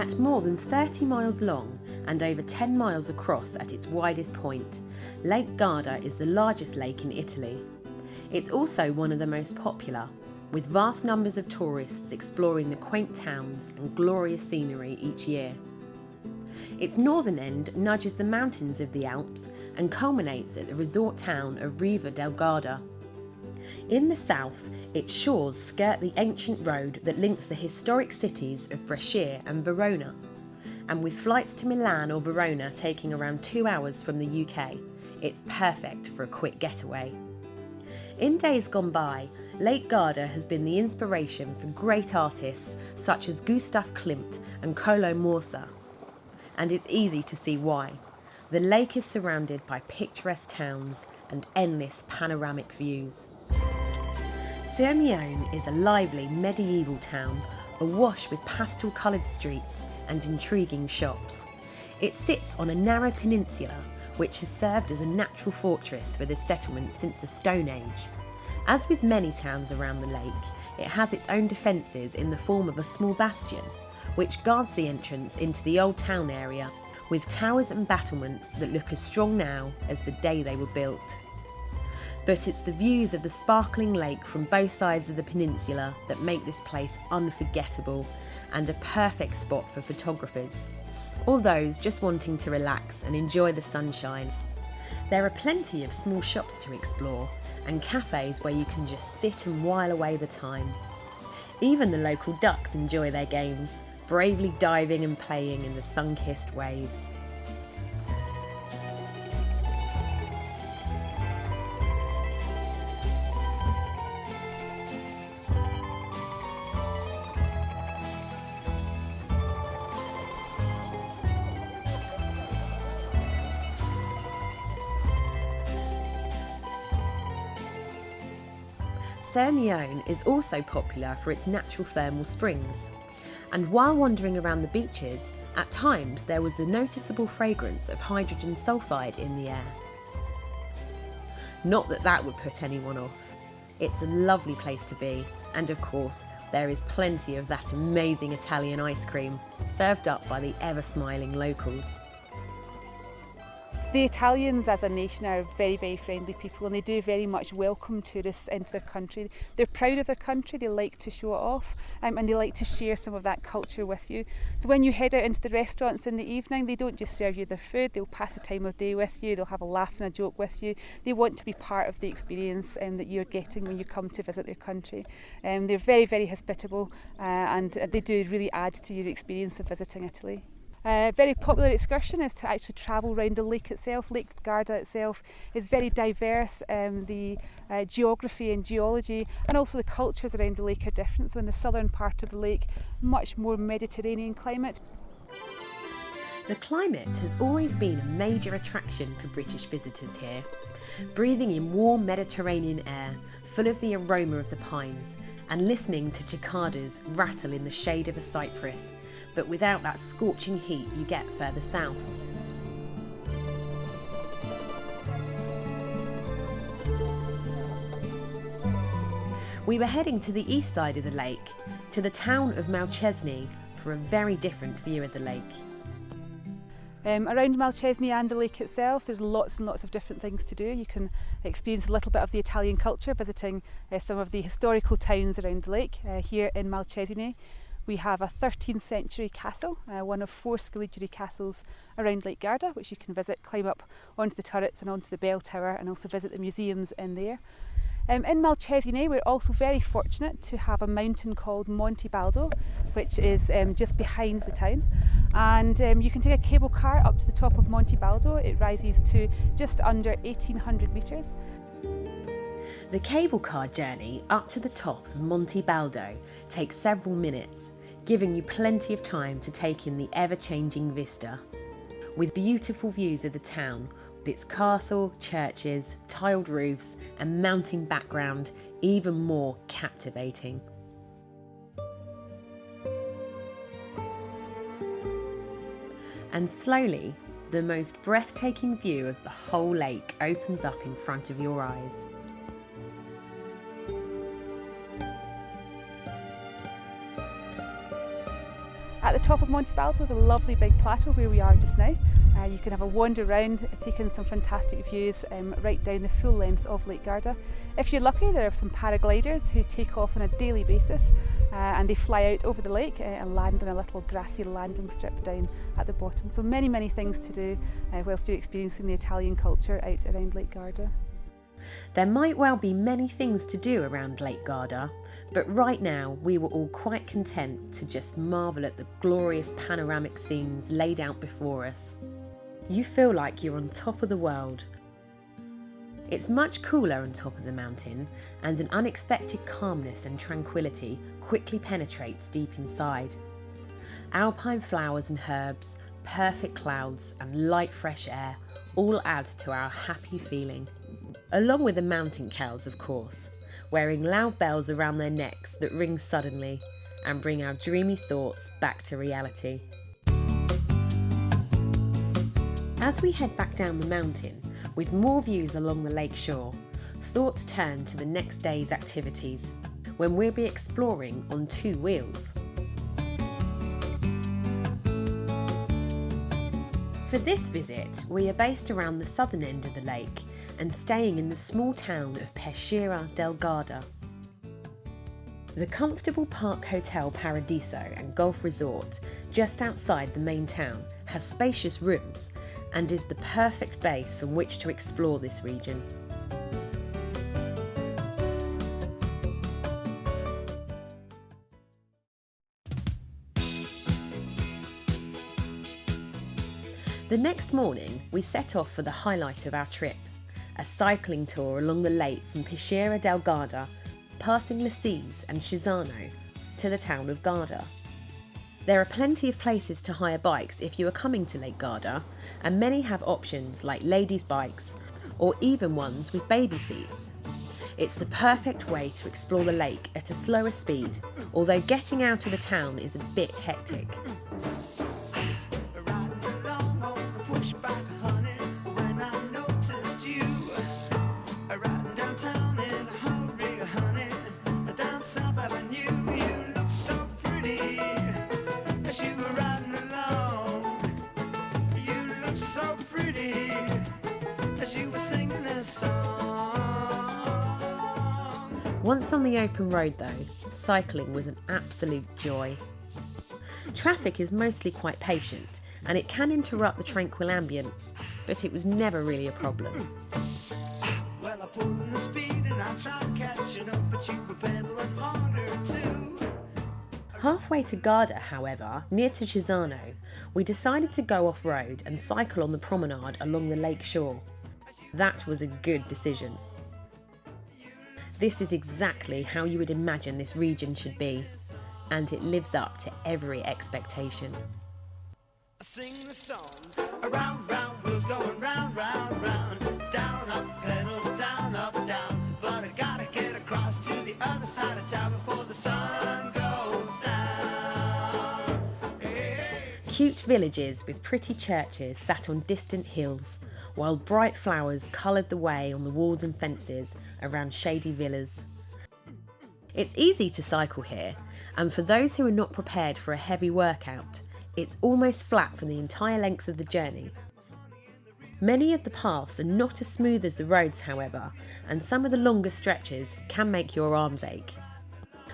At more than 30 miles long and over 10 miles across at its widest point, Lake Garda is the largest lake in Italy. It's also one of the most popular, with vast numbers of tourists exploring the quaint towns and glorious scenery each year. Its northern end nudges the mountains of the Alps and culminates at the resort town of Riva del Garda. In the south, its shores skirt the ancient road that links the historic cities of Brescia and Verona, and with flights to Milan or Verona taking around 2 hours from the UK, it's perfect for a quick getaway. In days gone by, Lake Garda has been the inspiration for great artists such as Gustav Klimt and Colo Morsa, and it's easy to see why. The lake is surrounded by picturesque towns and endless panoramic views. Sirmione is a lively medieval town awash with pastel-coloured streets and intriguing shops. It sits on a narrow peninsula which has served as a natural fortress for this settlement since the Stone Age. As with many towns around the lake, it has its own defences in the form of a small bastion, which guards the entrance into the old town area, with towers and battlements that look as strong now as the day they were built. But it's the views of the sparkling lake from both sides of the peninsula that make this place unforgettable and a perfect spot for photographers, or those just wanting to relax and enjoy the sunshine. There are plenty of small shops to explore and cafes where you can just sit and while away the time. Even the local ducks enjoy their games, bravely diving and playing in the sun-kissed waves. Sirmione is also popular for its natural thermal springs, and while wandering around the beaches, at times there was the noticeable fragrance of hydrogen sulfide in the air. Not that that would put anyone off. It's a lovely place to be, and of course there is plenty of that amazing Italian ice cream, served up by the ever-smiling locals. The Italians as a nation are very, very friendly people, and they do very much welcome tourists into their country. They're proud of their country, they like to show it off, and they like to share some of that culture with you. So when you head out into the restaurants in the evening, they don't just serve you their food, they'll pass the time of day with you, they'll have a laugh and a joke with you. They want to be part of the experience that you're getting when you come to visit their country. They're very, very hospitable, and they do really add to your experience of visiting Italy. A very popular excursion is to actually travel around the lake itself. Lake Garda itself is very diverse. The geography and geology and also the cultures around the lake are different. So in the southern part of the lake, much more Mediterranean climate. The climate has always been a major attraction for British visitors here. Breathing in warm Mediterranean air, full of the aroma of the pines, and listening to cicadas rattle in the shade of a cypress, but without that scorching heat you get further south. We were heading to the east side of the lake, to the town of Malcesine, for a very different view of the lake. Around Malcesine and the lake itself, there's lots and lots of different things to do. You can experience a little bit of the Italian culture, visiting some of the historical towns around the lake. Here in Malcesine, we have a 13th century castle, one of 4 Scaligero castles around Lake Garda, which you can visit, climb up onto the turrets and onto the bell tower, and also visit the museums in there. In Malcesine, we're also very fortunate to have a mountain called Monte Baldo, which is just behind the town. And you can take a cable car up to the top of Monte Baldo. It rises to just under 1,800 metres. The cable car journey up to the top of Monte Baldo takes several minutes, giving you plenty of time to take in the ever-changing vista. With beautiful views of the town, with its castle, churches, tiled roofs and mountain background even more captivating. And slowly, the most breathtaking view of the whole lake opens up in front of your eyes. At the top of Monte Baldo is a lovely big plateau where we are just now. You can have a wander around, taking some fantastic views right down the full length of Lake Garda. If you're lucky, there are some paragliders who take off on a daily basis and they fly out over the lake and land on a little grassy landing strip down at the bottom. So many things to do whilst you're experiencing the Italian culture out around Lake Garda. There might well be many things to do around Lake Garda, but right now we were all quite content to just marvel at the glorious panoramic scenes laid out before us. You feel like you're on top of the world. It's much cooler on top of the mountain, and an unexpected calmness and tranquility quickly penetrates deep inside. Alpine flowers and herbs, perfect clouds and light fresh air all add to our happy feeling. Along with the mountain cows, of course, wearing loud bells around their necks that ring suddenly and bring our dreamy thoughts back to reality. As we head back down the mountain, with more views along the lake shore, thoughts turn to the next day's activities, when we'll be exploring on 2 wheels. For this visit, we are based around the southern end of the lake and staying in the small town of Riva del Garda. The comfortable Park Hotel Paradiso and Golf Resort, just outside the main town, has spacious rooms and is the perfect base from which to explore this region. The next morning, we set off for the highlight of our trip, a cycling tour along the lake from Riva del Garda, passing Masi and Cesano, to the town of Garda. There are plenty of places to hire bikes if you are coming to Lake Garda, and many have options like ladies' bikes, or even ones with baby seats. It's the perfect way to explore the lake at a slower speed, although getting out of the town is a bit hectic. Once on the open road though, cycling was an absolute joy. Traffic is mostly quite patient and it can interrupt the tranquil ambience, but it was never really a problem. Well, I pulled in the speed and I tried catching up, but you were pedaling harder too. Halfway to Garda, however, near to Cesano, we decided to go off-road and cycle on the promenade along the lake shore. That was a good decision. This is exactly how you would imagine this region should be, and it lives up to every expectation. I sing the song, around, round, wheels going round, round, round, down, up, pedals, down, up, down, but I gotta get across to the other side of town before the sun goes down. Hey. Cute villages with pretty churches sat on distant hills, while bright flowers coloured the way on the walls and fences around shady villas. It's easy to cycle here, and for those who are not prepared for a heavy workout, it's almost flat for the entire length of the journey. Many of the paths are not as smooth as the roads, however, and some of the longer stretches can make your arms ache.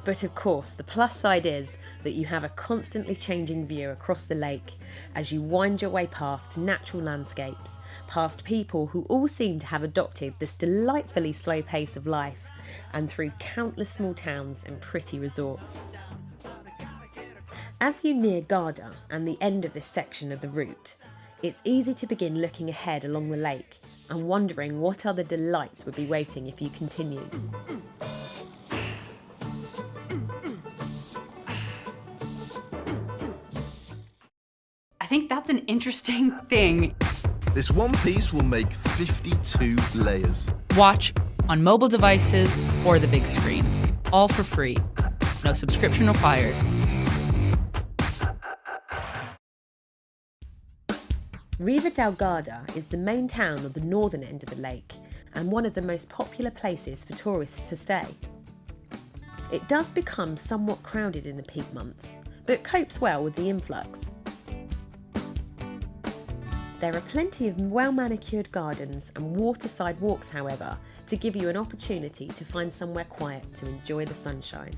But of course, the plus side is that you have a constantly changing view across the lake as you wind your way past natural landscapes, past people who all seem to have adopted this delightfully slow pace of life, and through countless small towns and pretty resorts. As you near Garda and the end of this section of the route, it's easy to begin looking ahead along the lake and wondering what other delights would be waiting if you continued. I think that's an interesting thing. This one piece will make 52 layers. Watch on mobile devices or the big screen. All for free. No subscription required. Riva del Garda is the main town of the northern end of the lake and one of the most popular places for tourists to stay. It does become somewhat crowded in the peak months, but copes well with the influx. There are plenty of well-manicured gardens and waterside walks, however, to give you an opportunity to find somewhere quiet to enjoy the sunshine.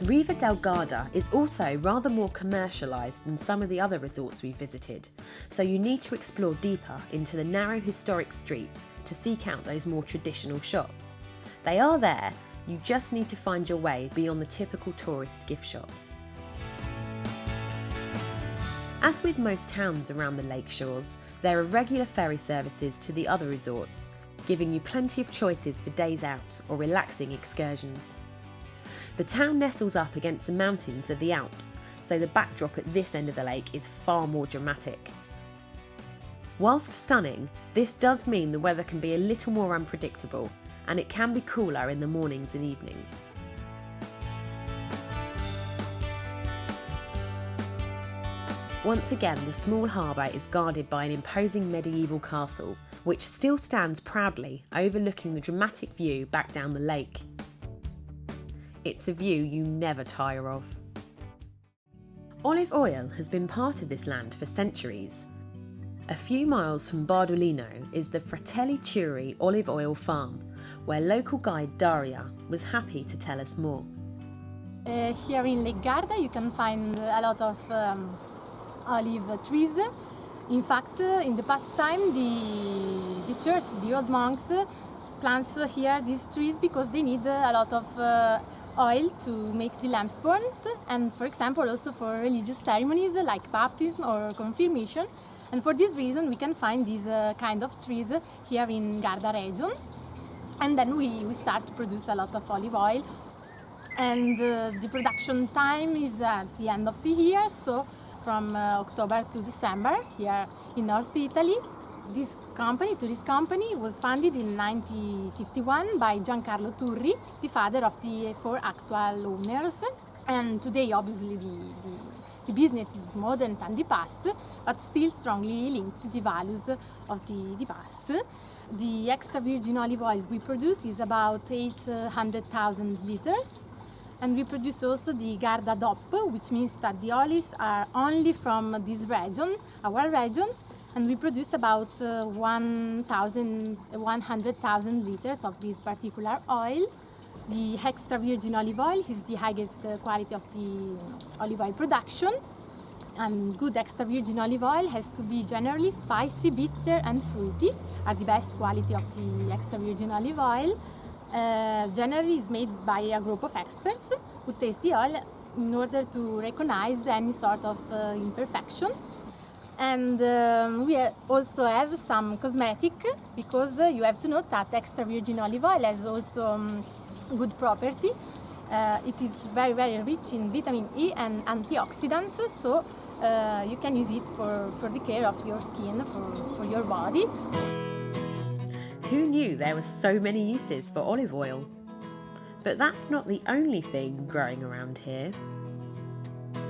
Riva del Garda is also rather more commercialised than some of the other resorts we've visited, so you need to explore deeper into the narrow historic streets to seek out those more traditional shops. They are there, you just need to find your way beyond the typical tourist gift shops. As with most towns around the lake shores, there are regular ferry services to the other resorts, giving you plenty of choices for days out or relaxing excursions. The town nestles up against the mountains of the Alps, so the backdrop at this end of the lake is far more dramatic. Whilst stunning, this does mean the weather can be a little more unpredictable, and it can be cooler in the mornings and evenings. Once again, the small harbour is guarded by an imposing medieval castle, which still stands proudly overlooking the dramatic view back down the lake. It's a view you never tire of. Olive oil has been part of this land for centuries. A few miles from Bardolino is the Fratelli Turi olive oil farm, where local guide Daria was happy to tell us more. Here in Lake Garda you can find a lot of olive trees. In fact, in the past time the church, the old monks, plants here these trees because they need a lot of oil to make the lamps burn, and for example also for religious ceremonies like baptism or confirmation. And for this reason we can find these kind of trees here in Garda region, and then we start to produce a lot of olive oil. And the production time is at the end of the year, so from October to December here in North Italy. This tourist company, was founded in 1951 by Giancarlo Turri, the father of the 4 actual owners. And today, obviously, the business is modern than the past, but still strongly linked to the values of the past. The extra virgin olive oil we produce is about 800,000 liters. And we produce also the Garda DOP, which means that the olives are only from this region, our region, and we produce about 100,000 liters of this particular oil. The extra virgin olive oil is the highest quality of the olive oil production, and good extra virgin olive oil has to be generally spicy, bitter and fruity, are the best quality of the extra virgin olive oil. Generally is made by a group of experts who taste the oil in order to recognize any sort of imperfection. And we also have some cosmetic, because you have to note that extra virgin olive oil has also good property. It is very, very rich in vitamin E and antioxidants, so you can use it for the care of your skin, for your body. Who knew there were so many uses for olive oil? But that's not the only thing growing around here.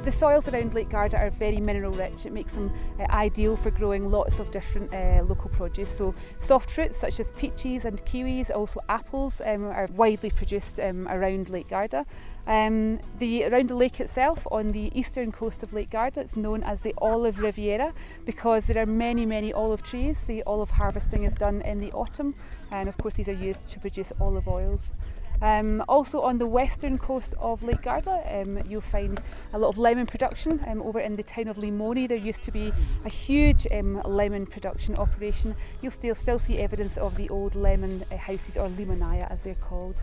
The soils around Lake Garda are very mineral rich. It makes them ideal for growing lots of different local produce. So soft fruits such as peaches and kiwis, also apples, are widely produced around Lake Garda. Around the lake itself, on the eastern coast of Lake Garda, it's known as the Olive Riviera because there are many, many olive trees. The olive harvesting is done in the autumn, and of course these are used to produce olive oils. Also on the western coast of Lake Garda, you'll find a lot of lemon production. Over in the town of Limoni, there used to be a huge lemon production operation. You'll still see evidence of the old lemon houses, or limonaia as they're called.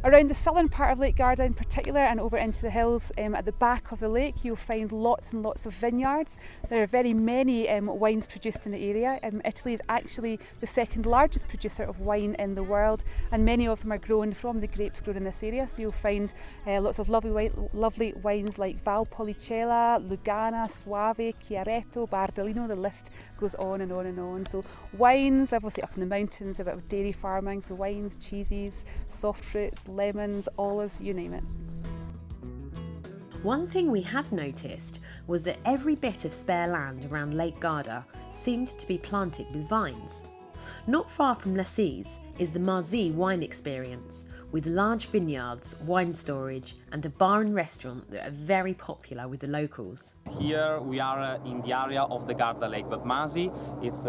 Around the southern part of Lake Garda in particular, and over into the hills at the back of the lake, you'll find lots and lots of vineyards. There are very many wines produced in the area. Italy is actually the second largest producer of wine in the world, and many of them are grown from the grapes grown in this area. So you'll find lots of lovely wines like Valpolicella, Lugana, Soave, Chiaretto, Bardolino. The list goes on and on and on. So wines, obviously up in the mountains, a bit of dairy farming, so wines, cheeses, soft fruits, lemons, olives, you name it. One thing we had noticed was that every bit of spare land around Lake Garda seemed to be planted with vines. Not far from Masi is the Masi wine experience, with large vineyards, wine storage and a bar and restaurant that are very popular with the locals. Here we are in the area of the Garda Lake, but Masi, it's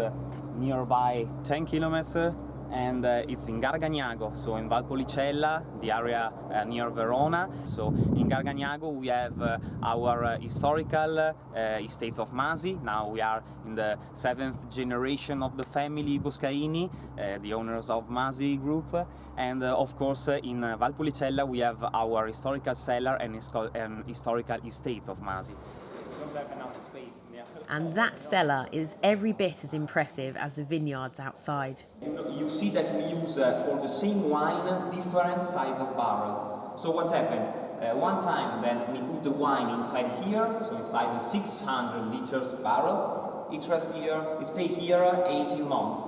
nearby 10 kilometers and it's in Gargagnago, so in Valpolicella, the area near Verona. So in Gargagnago we have our historical estates of Masi. Now we are in the 7th generation of the family Boscaini, the owners of Masi Group. And of course in Valpolicella we have our historical cellar and historical estates of Masi. We don't have enough space. And that cellar is every bit as impressive as the vineyards outside. You see that we use for the same wine different size of barrel. So what's happened? One time then we put the wine inside here, so inside the 600 liters barrel. It stay here 18 months.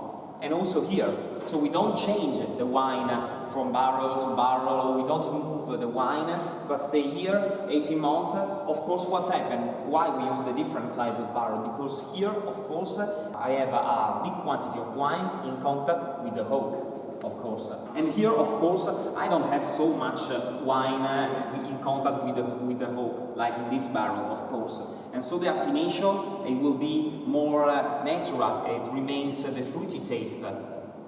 And also here, so we don't change the wine from barrel to barrel, or we don't move the wine, but stay here 18 months. Of course, what happened? Why we use the different size of barrel? Because here, of course, I have a big quantity of wine in contact with the oak, of course. And here, of course, I don't have so much wine in contact with the oak, like in this barrel, of course. And so the affination, it will be more natural, it remains the fruity taste.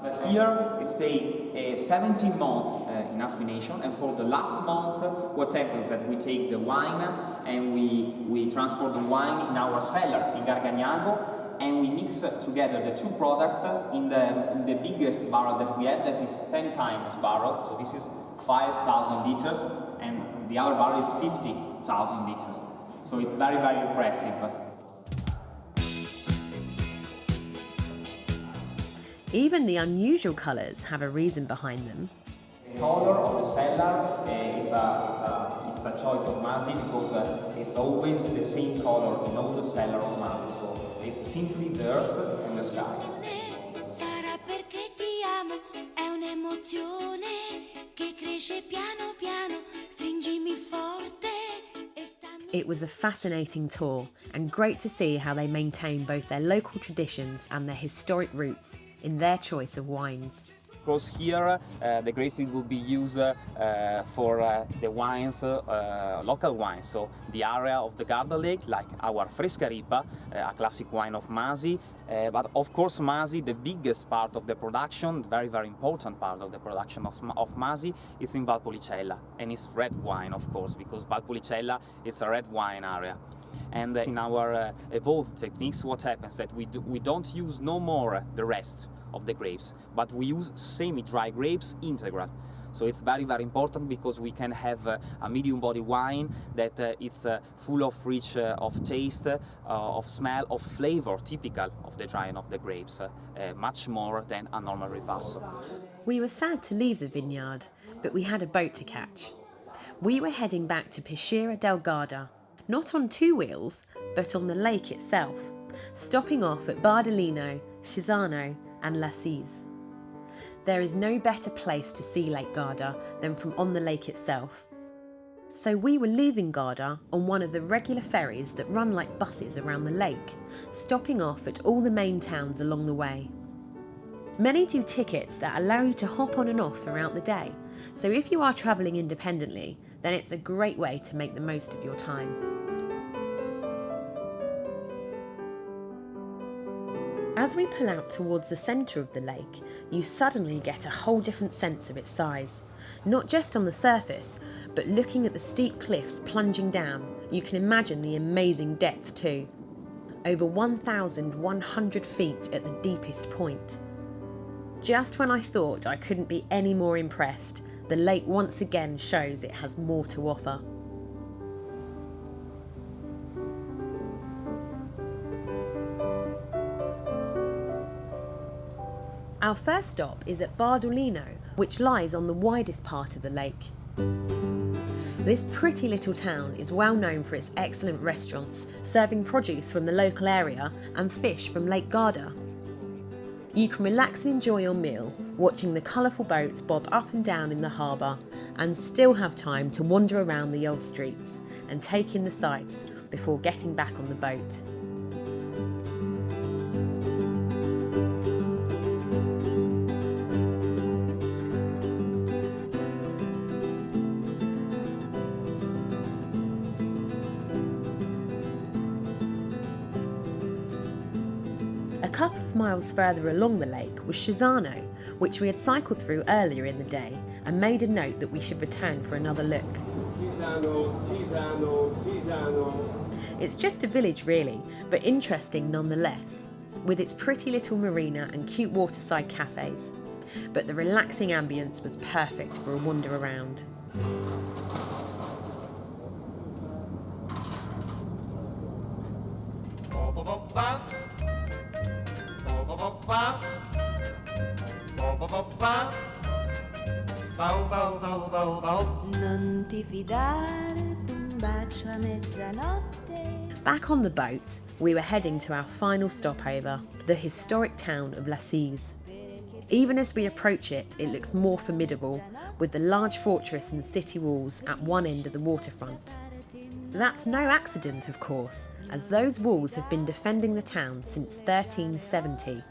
But here it stays 17 months in affination, and for the last month, what happens is that we take the wine and we transport the wine in our cellar in Gargagnago, and we mix together the two products in the biggest barrel that we have, that is 10 times barrel, so this is 5,000 liters, and the other barrel is 50,000 liters. So it's very, very impressive. Even the unusual colours have a reason behind them. The colour of the cellar, it's a choice of Masi because it's always the same colour in all the cellar of Masi. So it's simply the earth and the sky. Sarà perché ti amo, è un'emozione che cresce piano piano, stringimi forte. It was a fascinating tour and great to see how they maintain both their local traditions and their historic roots in their choice of wines. Of course here the grapefruit will be used for the wines, local wines, so the area of the Garda Lake, like our Frescaripa, a classic wine of Masi, but of course Masi, the biggest part of the production, very, very important part of the production of Masi is in Valpolicella, and it's red wine, of course, because Valpolicella is a red wine area. And in our evolved techniques, what happens that we don't use no more the rest of the grapes, but we use semi-dry grapes integral. So it's very, very important because we can have a medium body wine that it's full of rich of taste, of smell, of flavor, typical of the drying of the grapes, much more than a normal ripasso. We were sad to leave the vineyard, but we had a boat to catch. We were heading back to Riva del Garda, not on two wheels, but on the lake itself, stopping off at Bardolino, Cesano and Masi. There is no better place to see Lake Garda than from on the lake itself. So we were leaving Garda on one of the regular ferries that run like buses around the lake, stopping off at all the main towns along the way. Many do tickets that allow you to hop on and off throughout the day, so if you are travelling independently, then it's a great way to make the most of your time. As we pull out towards the centre of the lake, you suddenly get a whole different sense of its size. Not just on the surface, but looking at the steep cliffs plunging down, you can imagine the amazing depth too. Over 1,100 feet at the deepest point. Just when I thought I couldn't be any more impressed, the lake once again shows it has more to offer. Our first stop is at Bardolino, which lies on the widest part of the lake. This pretty little town is well known for its excellent restaurants, serving produce from the local area and fish from Lake Garda. You can relax and enjoy your meal, watching the colourful boats bob up and down in the harbour, and still have time to wander around the old streets and take in the sights before getting back on the boat. miles further along the lake was Cesano, which we had cycled through earlier in the day and made a note that we should return for another look. It's just a village really, but interesting nonetheless, with its pretty little marina and cute waterside cafes. But the relaxing ambience was perfect for a wander around. Non ti fidare d'un bacio a mezzanotte. Back on the boat, we were heading to our final stopover, the historic town of L'Assise. Even as we approach it, it looks more formidable, with the large fortress and city walls at one end of the waterfront. That's no accident, of course, as those walls have been defending the town since 1370.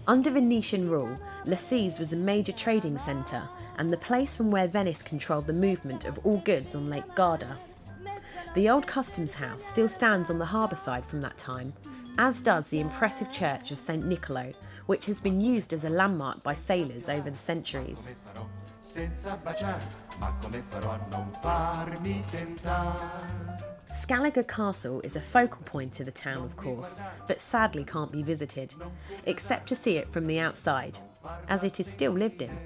Under Venetian rule, L'Assise was a major trading centre and the place from where Venice controlled the movement of all goods on Lake Garda. The old customs house still stands on the harbour side from that time, as does the impressive church of St. Niccolo, which has been used as a landmark by sailors over the centuries. Scaligero Castle is a focal point of the town, of course, but sadly can't be visited, except to see it from the outside, as it is still lived in.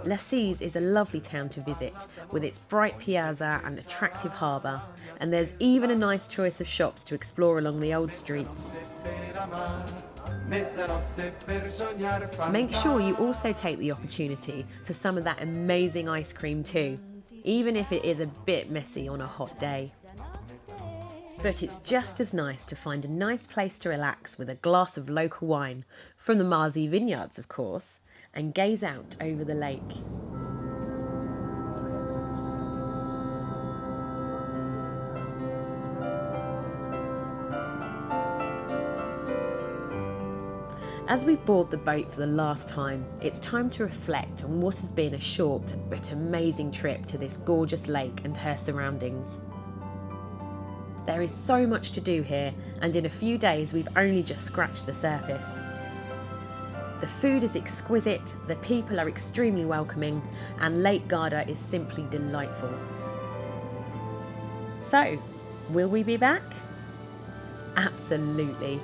L'Assise is a lovely town to visit, with its bright piazza and attractive harbour, and there's even a nice choice of shops to explore along the old streets. Make sure you also take the opportunity for some of that amazing ice cream too, even if it is a bit messy on a hot day. But it's just as nice to find a nice place to relax with a glass of local wine, from the Masi vineyards of course, and gaze out over the lake. As we board the boat for the last time, it's time to reflect on what has been a short but amazing trip to this gorgeous lake and her surroundings. There is so much to do here, and in a few days we've only just scratched the surface. The food is exquisite, the people are extremely welcoming, and Lake Garda is simply delightful. So, will we be back? Absolutely.